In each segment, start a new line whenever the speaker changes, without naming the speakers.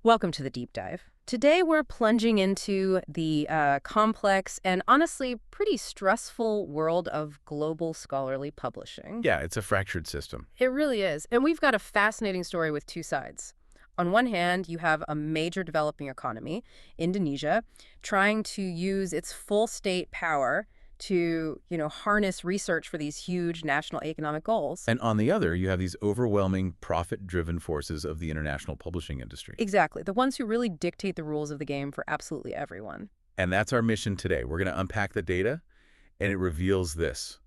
Welcome to the deep dive. Today we're plunging into the complex and honestly pretty stressful world of global scholarly publishing.
Yeah, it's a fractured system.
It really is. And we've got a fascinating story with two sides. On one hand, you have a major developing economy, Indonesia, trying to use its full state power to, harness research for these huge national economic goals.
And on the other, you have these overwhelming profit-driven forces of the international publishing industry.
Exactly. The ones who really dictate the rules of the game for absolutely everyone.
And that's our mission today. We're going to unpack the data, and it reveals this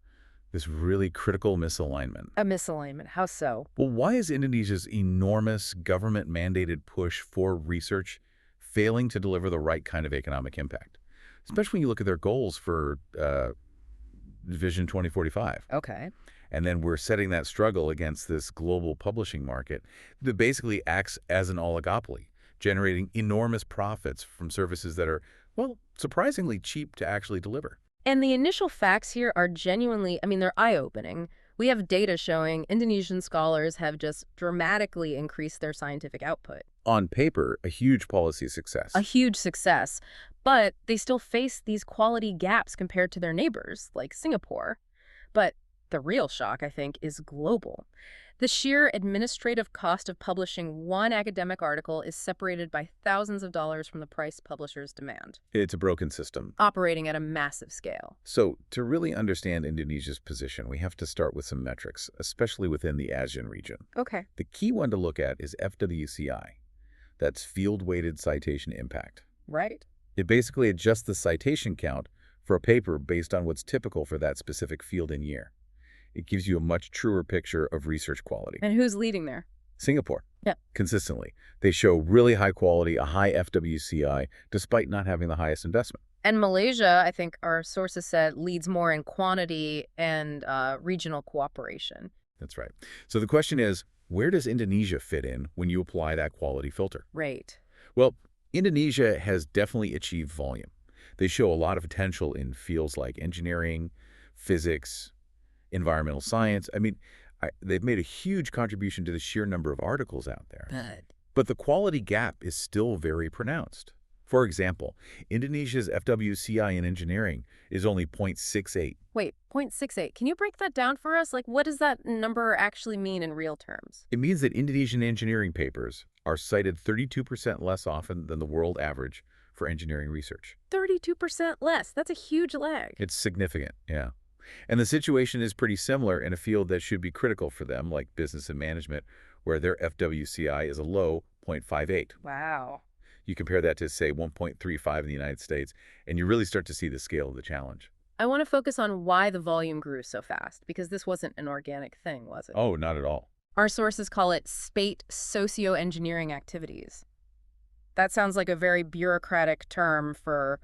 really critical misalignment.
A misalignment. How so?
Well, why is Indonesia's enormous government-mandated push for research failing to deliver the right kind of economic impact? Especially when you look at their goals for Vision 2045.
Okay.
And then we're setting that struggle against this global publishing market that basically acts as an oligopoly, generating enormous profits from services that are, well, surprisingly cheap to actually deliver.
And the initial facts here are genuinely, they're eye-opening. We have data showing Indonesian scholars have just dramatically increased their scientific output.
On paper, a huge policy success.
A huge success, but they still face these quality gaps compared to their neighbors, like Singapore. But the real shock, I think, is global. The sheer administrative cost of publishing one academic article is separated by thousands of dollars from the price publishers demand,
It's a broken system.
operating at a massive scale.
So to really understand Indonesia's position, we have to start with some metrics, especially within the ASEAN region.
Okay.
The key one to look at is FWCI. That's field-weighted citation impact.
Right.
It basically adjusts the citation count for a paper based on what's typical for that specific field and year. It gives you a much truer picture of research quality.
And who's leading there?
Singapore.
Yeah.
Consistently. They show really high quality, a high FWCI, despite not having the highest investment.
And Malaysia, I think our sources said, leads more in quantity and regional cooperation.
That's right. So the question is, where does Indonesia fit in when you apply that quality filter?
Right.
Well, Indonesia has definitely achieved volume. They show a lot of potential in fields like engineering, physics, environmental science. They've made a huge contribution to the sheer number of articles out there. But the quality gap is still very pronounced. For example, Indonesia's FWCI in engineering is only 0.68.
Wait, 0.68. Can you break that down for us? Like, what does that number actually mean in real terms?
It means that Indonesian engineering papers are cited 32% less often than the world average for engineering research.
32% less. That's a huge lag.
It's significant, yeah. And the situation is pretty similar in a field that should be critical for them, like business and management, where their FWCI is a low 0.58.
Wow.
You compare that to, say, 1.35 in the United States, and you really start to see the scale of the challenge.
I want to focus on why the volume grew so fast, because this wasn't an organic thing, was it?
Oh, not at all.
Our sources call it spate socio-engineering activities. That sounds like a very bureaucratic term for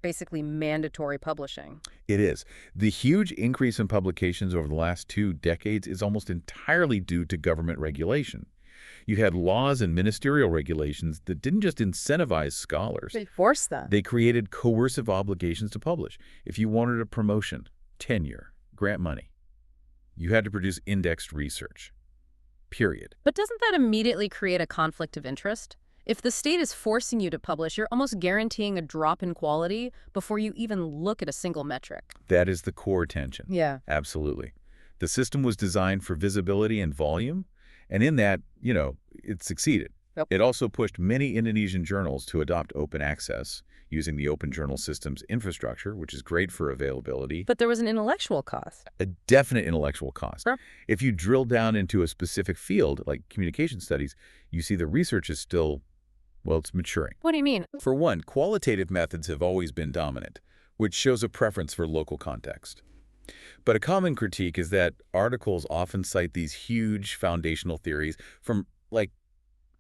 basically mandatory publishing.
It is. The huge increase in publications over the last 2 decades is almost entirely due to government regulation. You had laws and ministerial regulations that didn't just incentivize scholars.
They forced them.
They created coercive obligations to publish. If you wanted a promotion, tenure, grant money, you had to produce indexed research. Period.
But doesn't that immediately create a conflict of interest? If the state is forcing you to publish, you're almost guaranteeing a drop in quality before you even look at a single metric.
That is the core tension.
Yeah.
Absolutely. The system was designed for visibility and volume, and in that, it succeeded.
Yep.
It also pushed many Indonesian journals to adopt open access using the Open Journal System's infrastructure, which is great for availability.
But there was an intellectual cost.
A definite intellectual cost.
Sure.
If you drill down into a specific field, like communication studies, you see the research is still, well, it's maturing.
What do you mean?
For one, qualitative methods have always been dominant, which shows a preference for local context. But a common critique is that articles often cite these huge foundational theories from, like,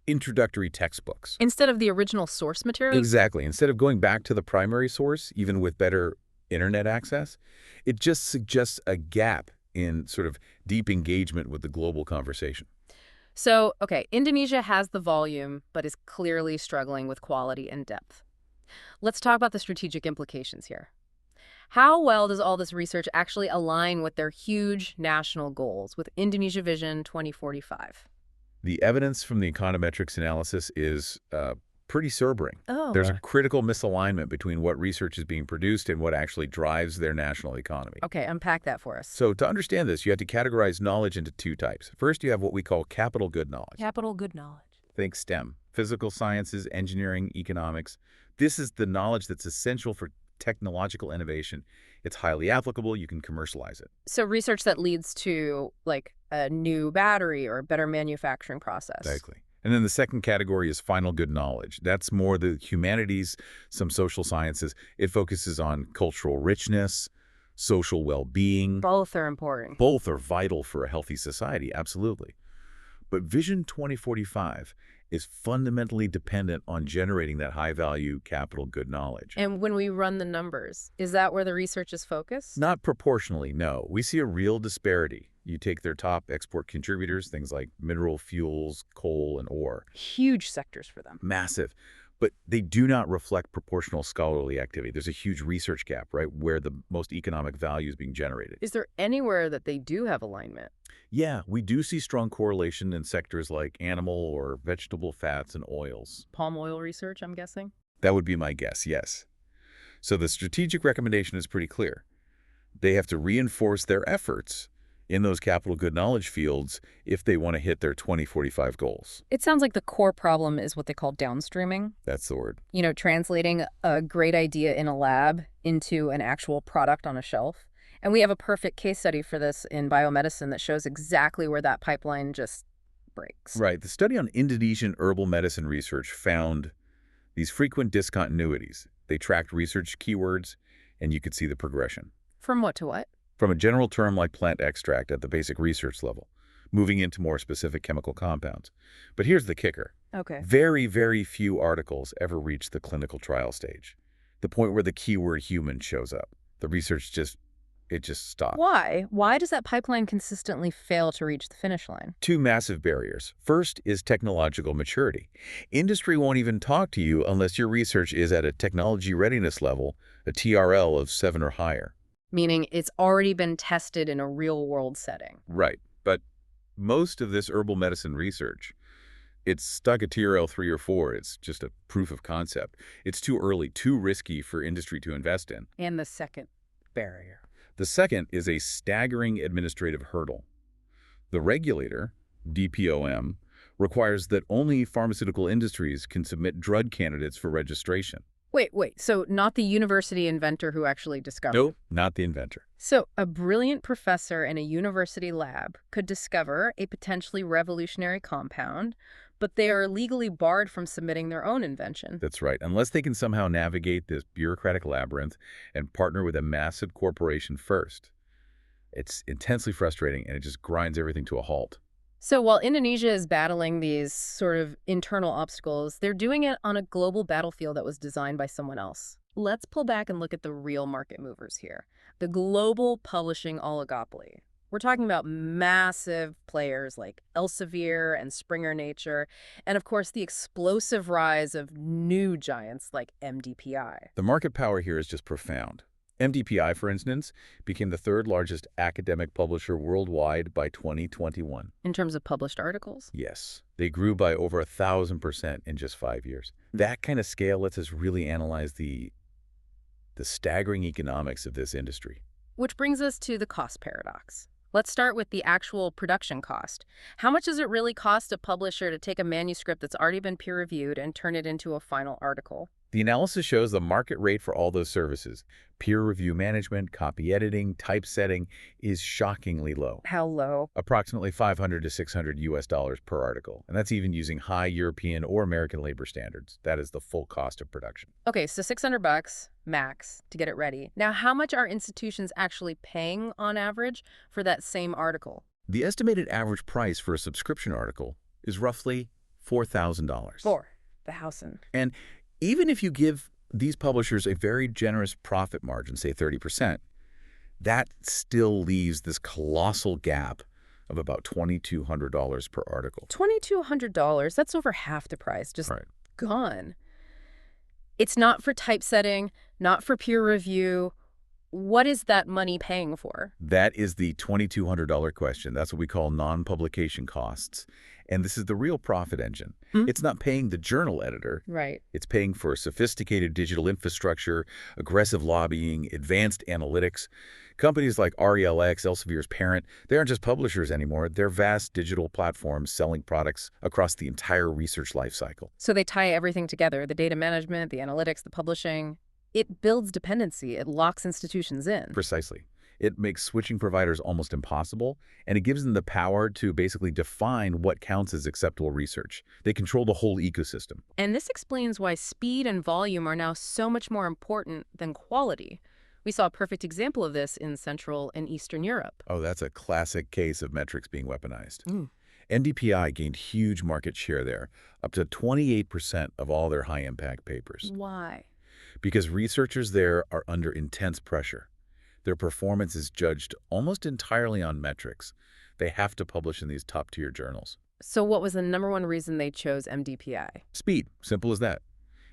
introductory textbooks.
Instead of the original source material?
Exactly. Instead of going back to the primary source, even with better internet access, it just suggests a gap in sort of deep engagement with the global conversation.
So, okay, Indonesia has the volume, but is clearly struggling with quality and depth. Let's talk about the strategic implications here. How well does all this research actually align with their huge national goals, with Indonesia Vision 2045?
The evidence from the econometrics analysis is pretty sobering.
Oh,
There's a critical misalignment between what research is being produced and what actually drives their national economy.
okay, unpack that for us.
So to understand this, you have to categorize knowledge into two types. First, you have what we call capital good knowledge.
Capital good knowledge.
Think STEM, physical sciences, engineering, economics. This is the knowledge that's essential for technological innovation. It's highly applicable. You can commercialize it.
So research that leads to, like, a new battery or a better manufacturing process.
Exactly. And then the second category is final good knowledge. That's more the humanities, some social sciences. It focuses on cultural richness, social well-being.
Both are important.
Both are vital for a healthy society, absolutely. But Vision 2045 is fundamentally dependent on generating that high-value capital good knowledge.
And when we run the numbers, is that where the research is focused?
Not proportionally, no. We see a real disparity. You take their top export contributors, things like mineral fuels, coal, and ore.
Huge sectors for them.
Massive. But they do not reflect proportional scholarly activity. There's a huge research gap, right, where the most economic value is being generated.
Is there anywhere that they do have alignment?
Yeah, we do see strong correlation in sectors like animal or vegetable fats and oils.
Palm oil research, I'm guessing?
That would be my guess, yes. So the strategic recommendation is pretty clear. They have to reinforce their efforts in those capital good knowledge fields if they want to hit their 2045 goals.
It sounds like the core problem is what they call downstreaming.
That's the word.
You know, translating a great idea in a lab into an actual product on a shelf. And we have a perfect case study for this in biomedicine that shows exactly where that pipeline just breaks.
Right. The study on Indonesian herbal medicine research found these frequent discontinuities. They tracked research keywords, and you could see the progression.
From what to what?
From a general term like plant extract at the basic research level, moving into more specific chemical compounds. But here's the kicker.
Okay.
Very, very few articles ever reach the clinical trial stage, the point where the keyword human shows up. The research just stops.
Why? Why does that pipeline consistently fail to reach the finish line?
Two massive barriers. First is technological maturity. Industry won't even talk to you unless your research is at a technology readiness level, a TRL of 7 or higher.
Meaning it's already been tested in a real-world setting.
Right. But most of this herbal medicine research, it's stuck at TRL 3 or 4. It's just a proof of concept. It's too early, too risky for industry to invest in.
And the second barrier.
The second is a staggering administrative hurdle. The regulator, DPOM, requires that only pharmaceutical industries can submit drug candidates for registration.
Wait. So not the university inventor who actually discovered?
Nope, not the inventor.
So a brilliant professor in a university lab could discover a potentially revolutionary compound, but they are legally barred from submitting their own invention.
That's right. Unless they can somehow navigate this bureaucratic labyrinth and partner with a massive corporation first. It's intensely frustrating, and it just grinds everything to a halt.
So while Indonesia is battling these sort of internal obstacles, they're doing it on a global battlefield that was designed by someone else. Let's pull back and look at the real market movers here. The global publishing oligopoly. We're talking about massive players like Elsevier and Springer Nature, and of course the explosive rise of new giants like MDPI.
The market power here is just profound. MDPI, for instance, became the third largest academic publisher worldwide by 2021.
In terms of published articles?
Yes. They grew by over 1,000% in just 5 years. That kind of scale lets us really analyze the staggering economics of this industry.
Which brings us to the cost paradox. Let's start with the actual production cost. How much does it really cost a publisher to take a manuscript that's already been peer-reviewed and turn it into a final article?
The analysis shows the market rate for all those services, peer review management, copy editing, typesetting, is shockingly low.
How low?
Approximately $500 to $600 per article. And that's even using high European or American labor standards. That is the full cost of production.
Okay, so $600 max to get it ready. Now, how much are institutions actually paying on average for that same article?
The estimated average price for a subscription article is roughly $4,000.
$4,000.
And even if you give these publishers a very generous profit margin, say 30%, that still leaves this colossal gap of about $2,200 per article.
$2,200, that's over half the price, just
Right.
gone. It's not for typesetting, not for peer review. what is that money paying for?
That is the $2,200 question. That's what we call non-publication costs. And this is the real profit engine.
Hmm?
It's not paying the journal editor.
Right.
It's paying for sophisticated digital infrastructure, aggressive lobbying, advanced analytics. Companies like RELX, Elsevier's parent, they aren't just publishers anymore. They're vast digital platforms selling products across the entire research lifecycle.
So they tie everything together, the data management, the analytics, the publishing. It builds dependency. It locks institutions in.
Precisely. It makes switching providers almost impossible, and it gives them the power to basically define what counts as acceptable research. They control the whole ecosystem.
And this explains why speed and volume are now so much more important than quality. We saw a perfect example of this in Central and Eastern Europe.
Oh, that's a classic case of metrics being weaponized.
Mm.
MDPI gained huge market share there, up to 28% of all their high-impact papers,
Why?
because researchers there are under intense pressure. Their performance is judged almost entirely on metrics. They have to publish in these top-tier journals.
So what was the #1 reason they chose MDPI?
Speed, simple as that.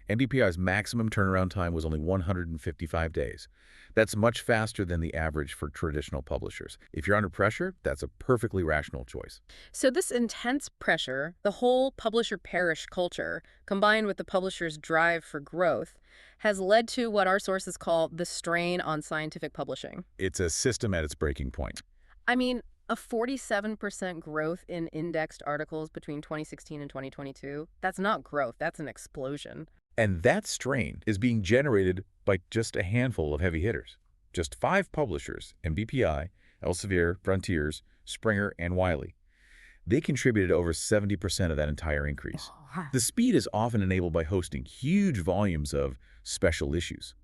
MDPI's maximum turnaround time was only 155 days. That's much faster than the average for traditional publishers. If you're under pressure, that's a perfectly rational choice.
So this intense pressure, the whole publisher perish culture, combined with the publisher's drive for growth, has led to what our sources call the strain on scientific publishing.
It's a system at its breaking point.
I mean, a 47% growth in indexed articles between 2016 and 2022, that's not growth, that's an explosion.
And that strain is being generated by just a handful of heavy hitters. Just 5 publishers, MDPI, Elsevier, Frontiers, Springer, and Wiley. They contributed over 70% of that entire increase. The speed is often enabled by hosting huge volumes of special issues.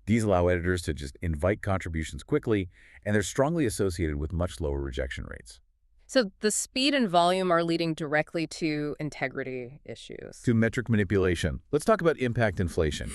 These allow editors to just invite contributions quickly, and they're strongly associated with much lower rejection rates.
So the speed and volume are leading directly to integrity issues.
To metric manipulation, let's talk about impact inflation.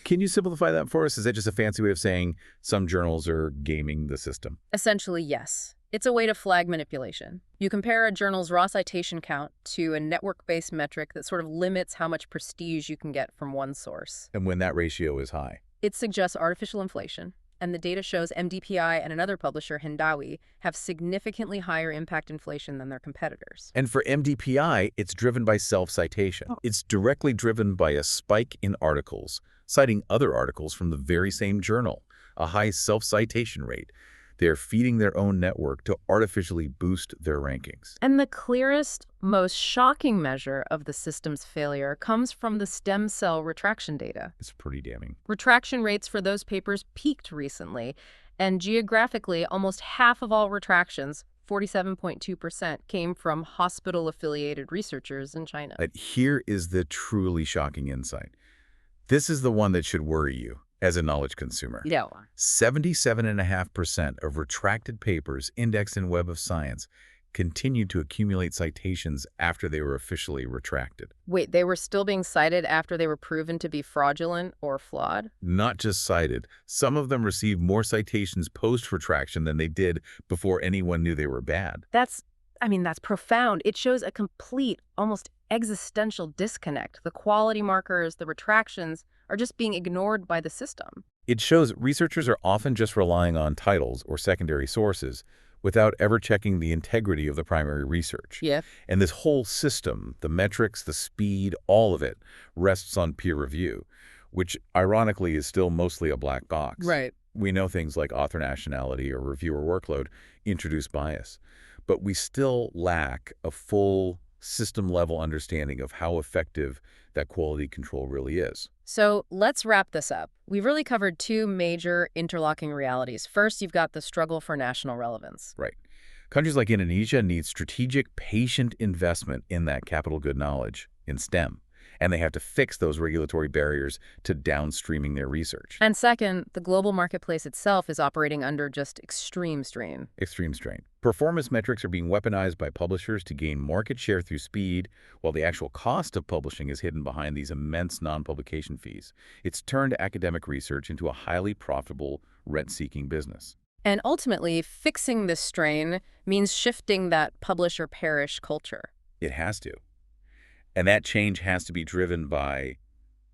Can you simplify that for us? Is that just a fancy way of saying some journals are gaming the system?
Essentially, yes. It's a way to flag manipulation. You compare a journal's raw citation count to a network-based metric that sort of limits how much prestige you can get from one source.
And when that ratio is high.
It suggests artificial inflation, and the data shows MDPI and another publisher, Hindawi, have significantly higher impact inflation than their competitors.
And for MDPI, it's driven by self-citation. It's directly driven by a spike in articles, citing other articles from the very same journal, a high self-citation rate. They're feeding their own network to artificially boost their rankings.
And the clearest, most shocking measure of the system's failure comes from the stem cell retraction data.
It's pretty damning.
Retraction rates for those papers peaked recently, and geographically, almost half of all retractions, 47.2%, came from hospital-affiliated researchers in China.
But here is the truly shocking insight. This is the one that should worry you as a knowledge consumer.
Yeah.
77.5% of retracted papers indexed in Web of Science continued to accumulate citations after they were officially retracted.
Wait, they were still being cited after they were proven to be fraudulent or flawed?
Not just cited, some of them received more citations post-retraction than they did before anyone knew they were bad.
That's profound. It shows a complete, almost existential disconnect. The quality markers, the retractions, are just being ignored by the system.
It shows researchers are often just relying on titles or secondary sources without ever checking the integrity of the primary research.
Yeah.
And this whole system, the metrics, the speed, all of it, rests on peer review, which ironically is still mostly a black box.
Right.
We know things like author nationality or reviewer workload introduce bias, but we still lack a full system-level understanding of how effective that quality control really is.
So let's wrap this up. We've really covered 2 major interlocking realities. First, you've got the struggle for national relevance.
Right. Countries like Indonesia need strategic, patient investment in that capital good knowledge, in STEM, and they have to fix those regulatory barriers to downstreaming their research.
And second, the global marketplace itself is operating under just extreme strain.
Extreme strain. Performance metrics are being weaponized by publishers to gain market share through speed, while the actual cost of publishing is hidden behind these immense non-publication fees. It's turned academic research into a highly profitable, rent-seeking business.
And ultimately, fixing this strain means shifting that publish-or-perish culture.
It has to. And that change has to be driven by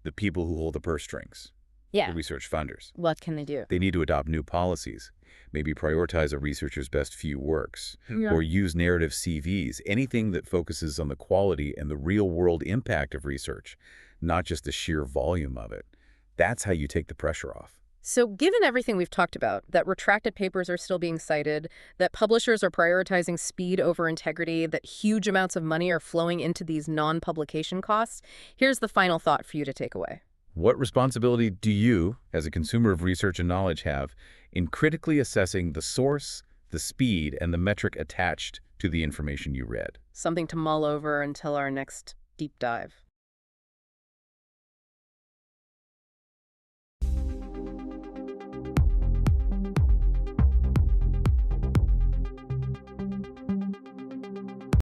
the people who hold the purse strings. the
Yeah.
research funders.
What can they do?
They need to adopt new policies, maybe prioritize a researcher's best few works,
Yeah.
or use narrative CVs, anything that focuses on the quality and the real-world impact of research, not just the sheer volume of it. That's how you take the pressure off.
So given everything we've talked about, that retracted papers are still being cited, that publishers are prioritizing speed over integrity, that huge amounts of money are flowing into these non-publication costs, here's the final thought for you to take away.
What responsibility do you, as a consumer of research and knowledge, have in critically assessing the source, the speed, and the metric attached to the information you read?
Something to mull over until our next deep dive.